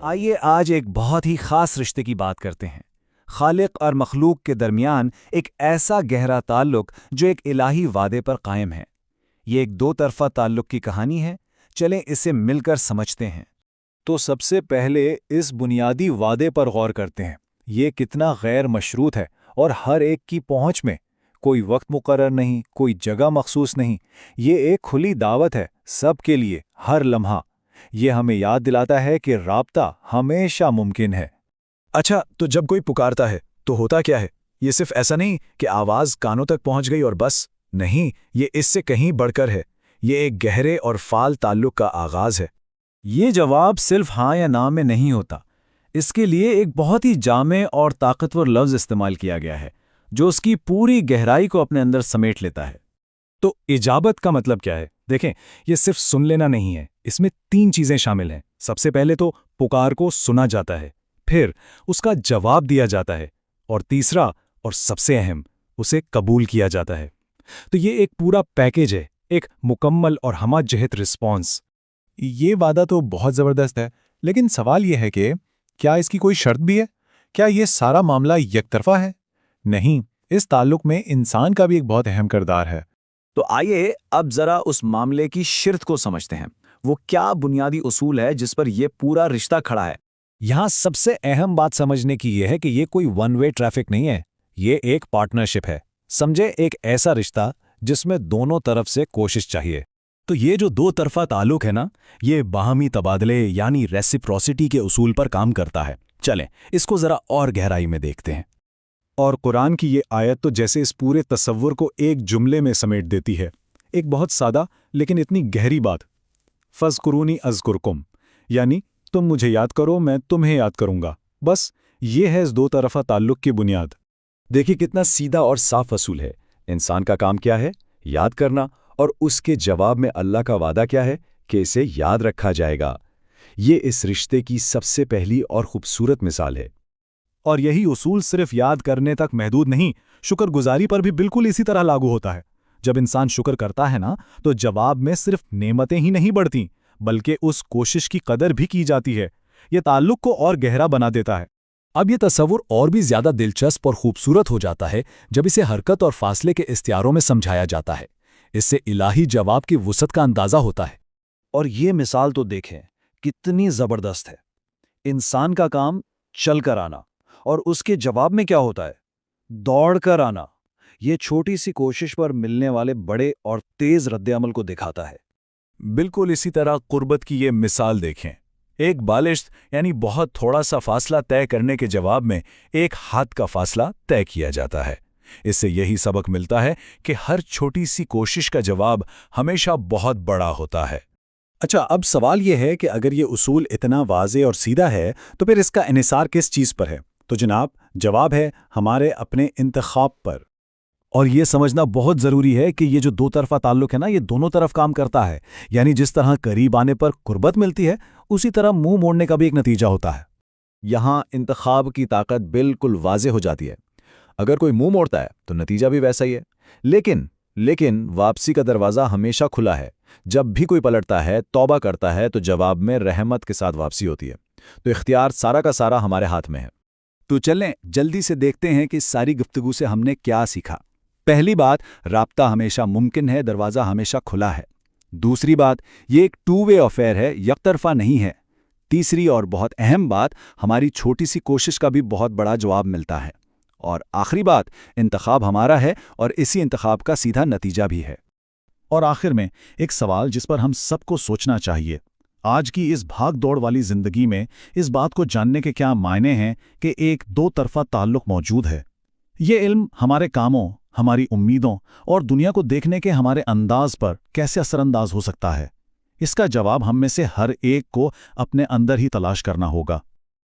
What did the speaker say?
آئیے آج ایک بہت ہی خاص رشتے کی بات کرتے ہیں۔ خالق اور مخلوق کے درمیان ایک ایسا گہرا تعلق جو ایک الہی وعدے پر قائم ہے۔ یہ ایک دو طرفہ تعلق کی کہانی ہے، چلیں اسے مل کر سمجھتے ہیں۔ تو سب سے پہلے اس بنیادی وعدے پر غور کرتے ہیں۔ یہ کتنا غیر مشروط ہے اور ہر ایک کی پہنچ میں، کوئی وقت مقرر نہیں، کوئی جگہ مخصوص نہیں۔ یہ ایک کھلی دعوت ہے سب کے لیے، ہر لمحہ۔ یہ ہمیں یاد دلاتا ہے کہ رابطہ ہمیشہ ممکن ہے۔ اچھا، تو جب کوئی پکارتا ہے تو ہوتا کیا ہے؟ یہ صرف ایسا نہیں کہ آواز کانوں تک پہنچ گئی اور بس، نہیں، یہ اس سے کہیں بڑھ کر ہے۔ یہ ایک گہرے اور فعال تعلق کا آغاز ہے۔ یہ جواب صرف ہاں یا نہ میں نہیں ہوتا۔ اس کے لیے ایک بہت ہی جامع اور طاقتور لفظ استعمال کیا گیا ہے جو اس کی پوری گہرائی کو اپنے اندر سمیٹ لیتا ہے۔ تو اجابت کا مطلب کیا ہے؟ دیکھیں، یہ صرف سن لینا نہیں ہے، اس میں 3 چیزیں شامل ہیں۔ سب سے پہلے تو پکار کو سنا جاتا ہے، پھر اس کا جواب دیا جاتا ہے، اور تیسرا اور سب سے اہم، اسے قبول کیا جاتا ہے۔ تو یہ ایک پورا پیکیج ہے، ایک مکمل اور ہمہ جہت رسپانس۔ یہ وعدہ تو بہت زبردست ہے، لیکن سوال یہ ہے کہ کیا اس کی کوئی شرط بھی ہے؟ کیا یہ سارا معاملہ یک طرفہ ہے؟ نہیں، اس تعلق میں انسان کا بھی ایک بہت اہم کردار ہے۔ تو آئیے اب ذرا اس معاملے کی شرط کو سمجھتے ہیں۔ وہ کیا بنیادی اصول ہے جس پر یہ پورا رشتہ کھڑا ہے؟ یہاں سب سے اہم بات سمجھنے کی یہ ہے کہ یہ کوئی ون وے ٹریفک نہیں ہے، یہ ایک پارٹنرشپ ہے۔ سمجھے، ایک ایسا رشتہ جس میں دونوں طرف سے کوشش چاہیے۔ تو یہ جو دو طرفہ تعلق ہے نا، یہ باہمی تبادلے یعنی ریسیپروسٹی کے اصول پر کام کرتا ہے۔ چلیں اس کو ذرا اور گہرائی میں دیکھتے ہیں۔ اور قرآن کی یہ آیت تو جیسے اس پورے تصور کو ایک جملے میں سمیٹ دیتی ہے۔ ایک بہت سادہ لیکن اتنی گہری بات، فَاذْكُرُونِی أَذْكُرْكُمْ، یعنی تم مجھے یاد کرو، میں تمہیں یاد کروں گا۔ بس یہ ہے اس دو طرفہ تعلق کی بنیاد۔ دیکھیے کتنا سیدھا اور صاف اصول ہے۔ انسان کا کام کیا ہے؟ یاد کرنا، اور اس کے جواب میں اللہ کا وعدہ کیا ہے کہ اسے یاد رکھا جائے گا۔ یہ اس رشتے کی سب سے پہلی اور خوبصورت مثال ہے۔ اور یہی اصول صرف یاد کرنے تک محدود نہیں، شکر گزاری پر بھی بالکل اسی طرح لاگو ہوتا ہے۔ جب انسان شکر کرتا ہے نا، تو جواب میں صرف نعمتیں ہی نہیں بڑھتیں، بلکہ اس کوشش کی قدر بھی کی جاتی ہے۔ یہ تعلق کو اور گہرا بنا دیتا ہے۔ اب یہ تصور اور بھی زیادہ دلچسپ اور خوبصورت ہو جاتا ہے جب اسے حرکت اور فاصلے کے استعاروں میں سمجھایا جاتا ہے۔ اس سے الہی جواب کی وسعت کا اندازہ ہوتا ہے۔ اور یہ مثال تو دیکھیں کتنی زبردست ہے۔ انسان کا کام چل کر آنا، اور اس کے جواب میں کیا ہوتا ہے؟ دوڑ کر آنا۔ یہ چھوٹی سی کوشش پر ملنے والے بڑے اور تیز رد عمل کو دکھاتا ہے۔ بالکل اسی طرح قربت کی یہ مثال دیکھیں۔ ایک بالشت یعنی بہت تھوڑا سا فاصلہ طے کرنے کے جواب میں ایک ہاتھ کا فاصلہ طے کیا جاتا ہے۔ اس سے یہی سبق ملتا ہے کہ ہر چھوٹی سی کوشش کا جواب ہمیشہ بہت بڑا ہوتا ہے۔ اچھا، اب سوال یہ ہے کہ اگر یہ اصول اتنا واضح اور سیدھا ہے تو پھر اس کا انحصار کس چیز پر ہے؟ تو جناب، جواب ہے ہمارے اپنے انتخاب پر۔ اور یہ سمجھنا بہت ضروری ہے کہ یہ جو دو طرفہ تعلق ہے نا، یہ دونوں طرف کام کرتا ہے۔ یعنی جس طرح قریب آنے پر قربت ملتی ہے، اسی طرح منہ موڑنے کا بھی ایک نتیجہ ہوتا ہے۔ یہاں انتخاب کی طاقت بالکل واضح ہو جاتی ہے۔ اگر کوئی منہ موڑتا ہے تو نتیجہ بھی ویسا ہی ہے، لیکن واپسی کا دروازہ ہمیشہ کھلا ہے۔ جب بھی کوئی پلٹتا ہے، توبہ کرتا ہے، تو جواب میں رحمت کے ساتھ واپسی ہوتی ہے۔ تو اختیار سارا کا سارا ہمارے ہاتھ میں ہے۔ تو چلیں جلدی سے دیکھتے ہیں کہ اس ساری گفتگو سے ہم نے کیا سیکھا۔ پہلی بات، رابطہ ہمیشہ ممکن ہے، دروازہ ہمیشہ کھلا ہے۔ دوسری بات، یہ ایک 2 وے افیئر ہے، یک طرفہ نہیں ہے۔ تیسری اور بہت اہم بات، ہماری چھوٹی سی کوشش کا بھی بہت بڑا جواب ملتا ہے۔ اور آخری بات، انتخاب ہمارا ہے اور اسی انتخاب کا سیدھا نتیجہ بھی ہے۔ اور آخر میں ایک سوال جس پر ہم سب کو سوچنا چاہیے، آج کی اس بھاگ دوڑ والی زندگی میں اس بات کو جاننے کے کیا معنی ہیں کہ ایک دو طرفہ تعلق موجود ہے؟ یہ علم ہمارے کاموں، ہماری امیدوں اور دنیا کو دیکھنے کے ہمارے انداز پر کیسے اثر انداز ہو سکتا ہے؟ اس کا جواب ہم میں سے ہر ایک کو اپنے اندر ہی تلاش کرنا ہوگا۔